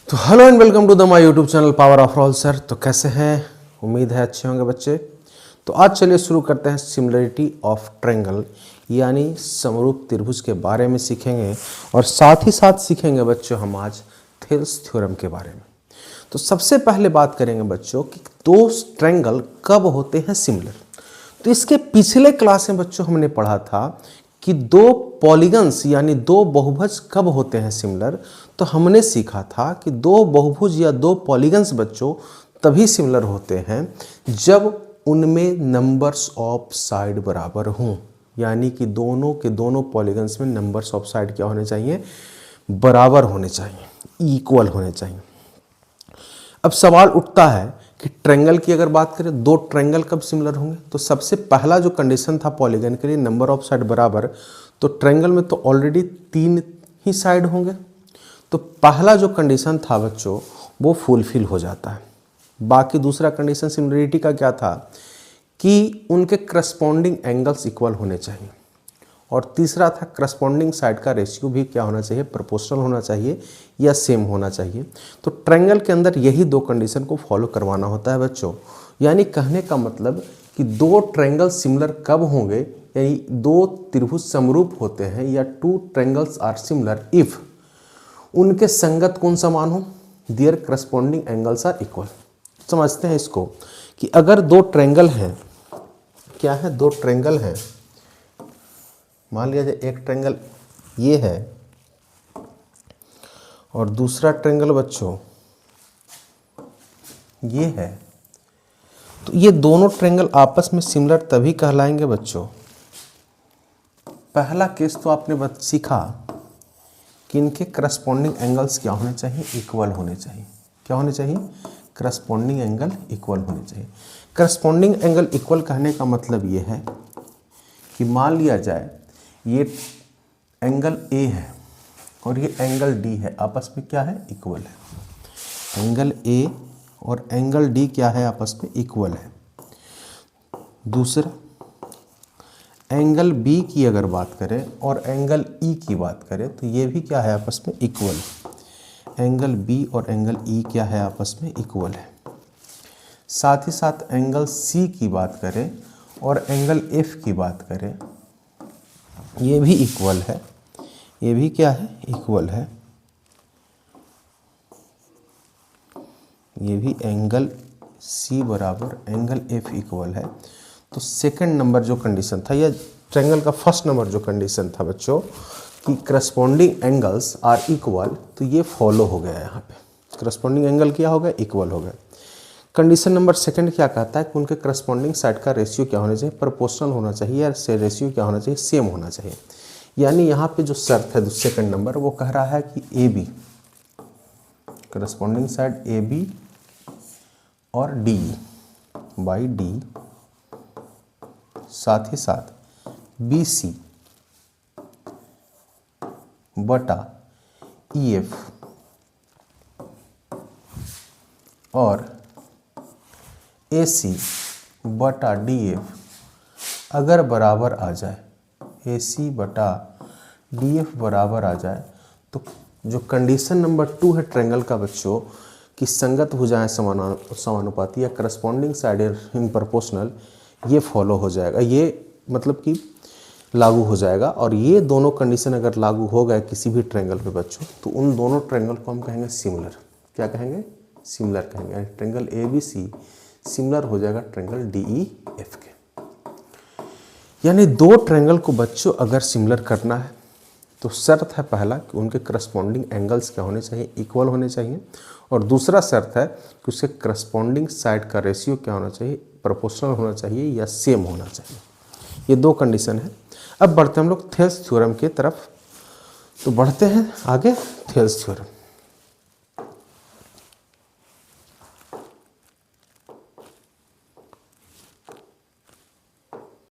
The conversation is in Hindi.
तो hello and welcome to the my YouTube channel power of all sir. तो कैसे हैं, उम्मीद है अच्छे होंगे बच्चे। तो आज चलिए शुरू करते हैं सिमिलरिटी ऑफ ट्रायंगल यानी समरूप त्रिभुज के बारे में सीखेंगे और साथ ही साथ सीखेंगे बच्चों हम आज थेल्स थ्योरम के बारे में। तो सबसे पहले बात करेंगे बच्चों कि दो ट्रायंगल कब होते हैं सिमिलर। तो इसके पिछले क्लास में बच्चों हमने पढ़ा था कि दो पॉलीगन्स यानी दो बहुभुज कब होते हैं सिमिलर। तो हमने सीखा था कि दो बहुभुज या दो पॉलीगन्स बच्चों तभी सिमिलर होते हैं जब उनमें नंबर्स ऑफ साइड बराबर हों, यानी कि दोनों के दोनों पॉलीगन्स में नंबर्स ऑफ साइड क्या होने चाहिए, बराबर होने चाहिए, इक्वल होने चाहिए। अब सवाल उठता है कि ट्रायंगल की अगर बात करें, दो ट्रायंगल कब सिमिलर होंगे। तो सबसे पहला जो कंडीशन था पॉलीगन के लिए नंबर ऑफ साइड बराबर, तो ट्रायंगल में तो ऑलरेडी 3 ही साइड होंगे। तो पहला जो कंडीशन था बच्चों वो फुलफिल हो जाता है। बाकी दूसरा कंडीशन सिमिलरिटी का क्या था कि उनके करस्पॉन्डिंग एंगल्स इक्वल होने चाहिए, और तीसरा था करस्पॉन्डिंग साइड का रेशियो भी क्या होना चाहिए, प्रोपोर्शनल होना चाहिए या सेम होना चाहिए। तो ट्रायंगल के अंदर यही दो कंडीशन को फॉलो करवाना होता है बच्चों। यानी कहने का मतलब कि दो ट्रायंगल सिमिलर कब होंगे, यानी दो त्रिभुज समरूप होते हैं या two triangles are similar if उनके संगत कौन समान हो, their corresponding angles are equal. समझते हैं इसको कि अगर दो ट्रायंगल हैं, क्या है, दो ट्रायंगल हैं, मान लिया जाए एक ट्रायंगल ये है और दूसरा ट्रायंगल बच्चों ये है। तो ये दोनों ट्रायंगल आपस में सिमिलर तभी कहलाएंगे बच्चों। पहला केस तो आपने सीखा कि इनके करस्पॉन्डिंग एंगल्स क्या होने चाहिए, इक्वल होने चाहिए। क्या होने चाहिए, करस्पॉन्डिंग एंगल इक्वल होने चाहिए। करस्पॉन्डिंग एंगल इक्वल कहने का मतलब ये है कि मान लिया जाए ये एंगल ए है और ये एंगल डी है, आपस में क्या है, इक्वल है। एंगल ए और एंगल डी क्या है, आपस में इक्वल है। दूसरा एंगल बी की अगर बात करें और एंगल ई की बात करें तो ये भी क्या है, आपस में इक्वल। एंगल बी और एंगल ई क्या है, आपस में इक्वल है। साथ ही साथ एंगल सी की बात करें और एंगल एफ की बात करें, ये भी इक्वल है। ये भी क्या है, इक्वल है। ये भी एंगल सी बराबर एंगल एफ इक्वल है। तो सेकंड नंबर जो कंडीशन था, या ट्रायंगल का फर्स्ट नंबर जो कंडीशन था बच्चों कि करस्पॉन्डिंग एंगल्स आर इक्वल, तो ये फॉलो हो गया। यहाँ पे करस्पॉन्डिंग एंगल क्या हो गया, इक्वल हो गया। कंडीशन नंबर सेकंड क्या कहता है कि उनके करस्पॉन्डिंग साइड का रेशियो क्या होना चाहिए, प्रोपोर्शनल होना चाहिए, या रेशियो क्या होना चाहिए, सेम होना चाहिए। यानी यहाँ पे जो शर्त है सेकंड नंबर वो कह रहा है कि A B, corresponding side A B और डी बाई डी, साथ ही साथ बी सी बटा ई एफ और ए सी बटा डी एफ अगर बराबर आ जाए, ए सी बटा डी एफ बराबर आ जाए, तो जो कंडीशन नंबर 2 है ट्रायंगल का बच्चों कि संगत भुजाएं समानुपाती या करस्पॉन्डिंग साइड इन प्रोपोर्शनल, ये फॉलो हो जाएगा, ये मतलब कि लागू हो जाएगा। और ये दोनों कंडीशन अगर लागू हो गए किसी भी ट्रायंगल पे बच्चों, तो उन दोनों ट्रायंगल को हम कहेंगे सिमिलर। क्या कहेंगे, सिमिलर कहेंगे। Triangle A B C similar हो जाएगा ट्रायंगल डी ई एफ के। यानी दो ट्रायंगल को बच्चों अगर सिमिलर करना है तो शर्त है पहला कि उनके करस्पॉन्डिंग एंगल्स क्या होने चाहिए, इक्वल होने चाहिए। और दूसरा शर्त है कि उसके करस्पॉन्डिंग साइड का रेशियो क्या होना चाहिए, प्रोपोर्शनल होना चाहिए या सेम होना चाहिए। ये दो कंडीशन है। अब बढ़ते हैं हम लोग थेल्स थ्योरम की तरफ। तो बढ़ते हैं आगे थेल्स थ्योरम।